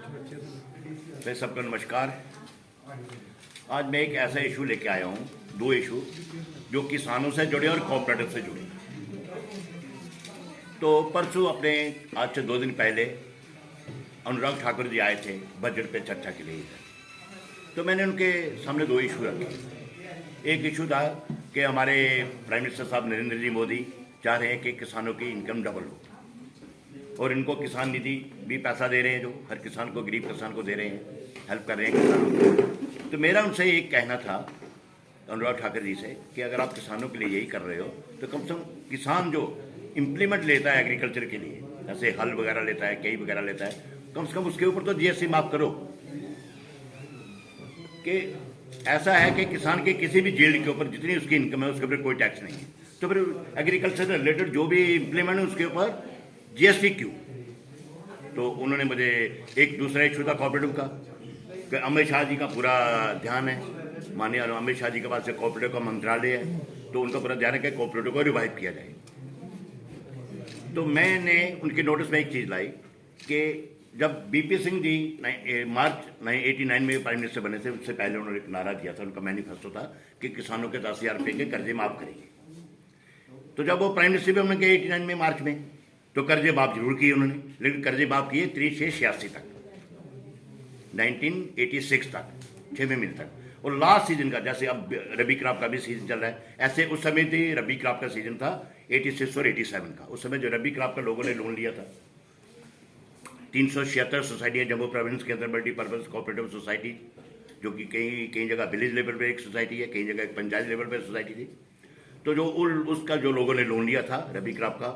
मैं सबको नमस्कार। आज मैं एक ऐसा इशू लेके आया हूँ, दो इशू जो किसानों से जुड़े और कोऑपरेटिव से जुड़े। तो परसों अपने आज से 2 दिन पहले अनुराग ठाकुर जी आए थे बजट पे चर्चा के लिए। तो मैंने उनके सामने 2 इशू रखे। एक इशू था कि हमारे प्राइम मिनिस्टर साहब नरेंद्र जी मोदी चाह रहे हैं कि किसानों की इनकम डबल हो, और इनको किसान निधि भी पैसा दे रहे हैं, जो हर किसान को, गरीब किसान को दे रहे हैं, हेल्प कर रहे हैं किसानों को। तो मेरा उनसे एक कहना था अनुराग ठाकुर जी से कि अगर आप किसानों के लिए यही कर रहे हो तो कम से कम किसान जो इम्प्लीमेंट लेता है एग्रीकल्चर के लिए, जैसे हल वगैरह लेता है, कई वगैरह लेता है, कम से कम उसके ऊपर तो जीएसटी माफ करो। कि ऐसा है कि किसान के किसी भी जील्ड के ऊपर जितनी उसकी इनकम है उसके ऊपर कोई टैक्स नहीं है, तो फिर एग्रीकल्चर से रिलेटेड जो भी इम्प्लीमेंट है उसके ऊपर जीएसटी क्यों? तो उन्होंने मुझे एक दूसरा इशू था कोऑपरेटिव का, कि अमित शाह जी का पूरा ध्यान है, माननीय अमित शाह जी के पास से कोऑपरेटिव का मंत्रालय है, तो उनका पूरा ध्यान है कि कोऑपरेटिव को रिवाइव किया जाए। तो मैंने उनके नोटिस में एक चीज़ लाई कि जब बीपी सिंह जी मार्च 1989 में प्राइम मिनिस्टर बने थे, उससे पहले उन्होंने एक नारा दिया था, उनका मैनिफेस्टो था कि किसानों के 10,000 रुपये के कर्जे माफ करेंगे। तो जब वो प्राइम मिनिस्टर भी उन्होंने कहा 89 में मार्च में, तो कर्जे माफ जरूर किए उन्होंने, लेकिन कर्जे माफ किए 1986 तक, 1986 तक, 6वें महीने तक। और लास्ट सीजन का, जैसे अब रबी क्रॉप का भी सीजन चल रहा है, ऐसे उस समय भी रबी क्रॉप का सीजन था 86 और 87 का। उस समय जो रबी क्रॉप का लोगों ने लोन लिया था, 376 सोसाइटियाँ जम्मू प्रोविंस के अंदर मल्टीपर्पज कोऑपरेटिव सोसाइटी, जो कि कई जगह विलेज लेवल पे एक सोसाइटी है, कई जगह एक पंचायत लेवल पे सोसाइटी थी। तो जो उसका जो लोगों ने लोन लिया था रबी क्रॉप का,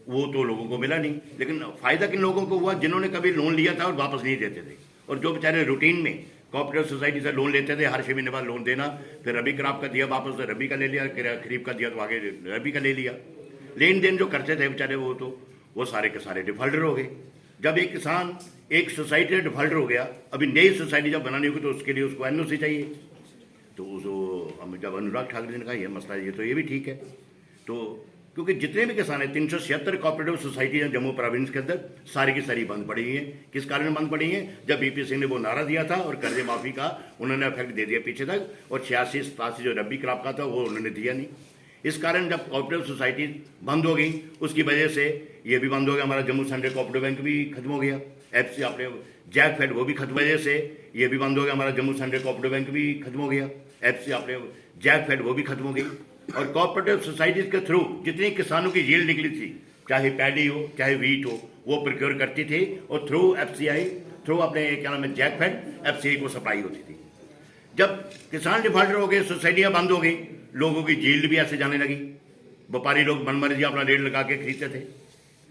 वो तो लोगों को मिला नहीं, लेकिन फायदा किन लोगों को हुआ? जिन्होंने कभी लोन लिया था और वापस नहीं देते थे, और जो बेचारे रूटीन में कोऑपरेटिव सोसाइटी से लोन लेते थे, हर 6 महीने बाद लोन देना, फिर रबी क्रॉप का दिया वापस, तो रबी का ले लिया, खरीफ का दिया तो आगे रबी का ले लिया, लेन देन जो करते थे बेचारे वो सारे के सारे डिफॉल्टर हो गए। जब एक किसान एक सोसाइटी में डिफॉल्टर हो गया, अभी नई सोसाइटी जब बनानी होगी तो उसके लिए उसको एनओसी चाहिए। तो जब अनुराग ठाकुर जी ने कहा यह मसला है, तो ये भी ठीक है। तो क्योंकि जितने भी किसान हैं, 376 कोऑपरेटिव सोसाइटी हैं जम्मू प्रोविंस के अंदर, सारी की सारी बंद पड़ी हैं। किस कारण बंद पड़ी हैं? जब बीपी सिंह ने वो नारा दिया था और कर्जे माफी का उन्होंने इफेक्ट दे दिया पीछे तक, और 86-87 जो रबी क्रॉप का था वो उन्होंने दिया नहीं। इस कारण जब कोऑपरेटिव सोसाइटी बंद हो गई, उसकी वजह से ये भी बंद हो गया, हमारा जम्मू सेंट्रल कोऑपरेटिव बैंक भी खत्म हो गया, एफसी अपने जैक फेड वो भी खत्म, वजह से ये भी बंद हो गया, हमारा जम्मू सेंट्रल कोऑपरेटिव बैंक भी खत्म हो गया, एफसी अपने जैक फेड वो भी खत्म हो गई। और कोऑपरेटिव सोसाइटीज के थ्रू जितनी किसानों की यील्ड निकली थी, चाहे पैडी हो चाहे वीट हो, वो प्रोक्योर करती थी, और थ्रू एफसीआई, थ्रू अपने क्या नाम है जैक फेड, एफसीआई को सप्लाई होती थी। जब किसान डिफॉल्टर हो गए, सोसाइटियां बंद हो गई, लोगों की यील्ड भी ऐसे जाने लगी, व्यापारी लोग मनमर्जी अपना रेट लगा के खरीदते थे।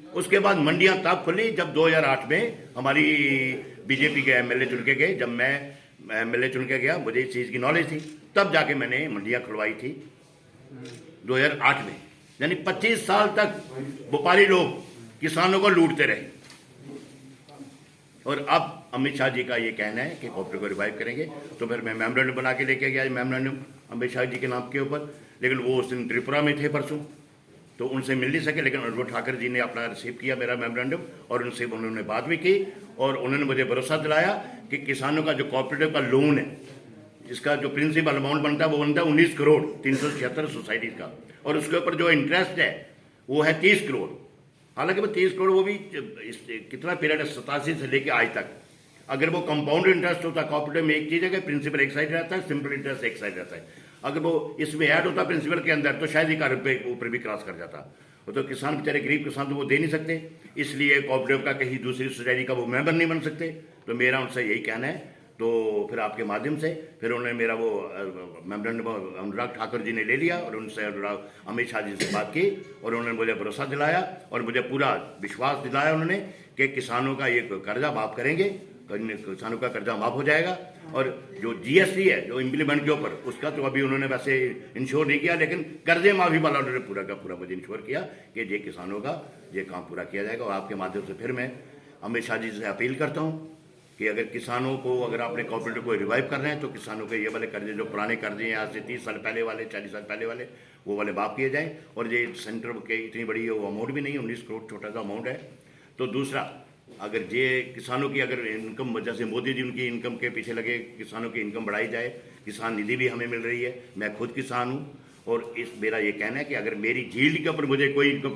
उसके बाद मंडियां तब खुली जब 2008 में हमारी बीजेपी के एमएलए चुन के गए। जब मैं एमएलए चुन के गया, मुझे इस चीज़ की नॉलेज थी, तब जाके मैंने मंडियां खुलवाई थी 2008 में। यानी 25 साल तक व्यापारी लोग किसानों को लूटते रहे, और अब अमित शाह जी का ये कहना है कि कोऑपरेटिव को रिवाइव करेंगे। तो फिर मैं मेमोरेंडम बना के लेके गया, मेमोरेंडम अमित शाह जी के नाम के ऊपर, लेकिन वो उस दिन त्रिपुरा में थे परसों, तो उनसे मिल नहीं सके। लेकिन अनुराग ठाकुर जी ने अपना रिसीव किया मेरा मेमोरेंडम, और उनसे उन्होंने बात भी की, और उन्होंने मुझे भरोसा दिलाया कि किसानों का जो कोऑपरेटिव का लोन है, इसका जो प्रिंसिपल अमाउंट बनता है वो बनता है 19 करोड़ 376 सोसाइटीज का, और उसके ऊपर जो इंटरेस्ट है वो है 30 करोड़। हालांकि वो 30 करोड़ वो भी कितना पीरियड है, 87 से लेके आज तक। अगर वो कंपाउंड इंटरेस्ट होता कोऑपरेटिव में, एक चीज़ है कि प्रिंसिपल एक साइड रहता है, सिंपल इंटरेस्ट एक साइड रहता है। अगर वो इसमें ऐड होता प्रिंसिपल के अंदर, तो शायद 1 रुपये ऊपर भी क्रॉस कर जाता। वो तो किसान बेचारे गरीब किसान तो वो दे नहीं सकते, इसलिए कोऑपरेटिव का कहीं दूसरी सोसाइटी का वो मेंबर नहीं बन सकते। तो मेरा उनसे यही कहना है। तो फिर आपके माध्यम से फिर उन्होंने मेरा वो मेमोरेंडम अनुराग ठाकुर जी ने ले लिया, और उनसे अमित शाह जी से बात की, और उन्होंने मुझे भरोसा दिलाया और मुझे पूरा विश्वास दिलाया उन्होंने कि किसानों का ये कर्जा माफ़ करेंगे, किसानों का कर्जा माफ़ हो जाएगा। और जो जीएसटी है जो इम्प्लीमेंट के ऊपर, उसका तो अभी उन्होंने वैसे इंश्योर नहीं किया, लेकिन कर्जे माफ़ी वाला उन्होंने पूरा का पूरा मुझे इंश्योर किया कि ये किसानों का ये काम पूरा किया जाएगा। और आपके माध्यम से फिर मैं अमित शाह जी से अपील करता हूँ कि अगर किसानों को, अगर आपने कोऑपरेटिव को रिवाइव कर रहे हैं, तो किसानों के ये वाले कर्जे जो पुराने कर्जे हैं आज से 30 साल पहले वाले, 40 साल पहले वाले, वो वाले माफ़ किए जाएँ। और ये सेंटर के इतनी बड़ी वो अमाउंट भी नहीं है, 19 करोड़ छोटा सा अमाउंट है। तो दूसरा, अगर ये किसानों की अगर इनकम, जैसे मोदी जी उनकी इनकम के पीछे लगे, किसानों की इनकम बढ़ाई जाए, किसान निधि भी हमें मिल रही है। मैं खुद किसान हूँ और इस मेरा ये कहना है कि अगर मेरी झील के ऊपर मुझे कोई इनकम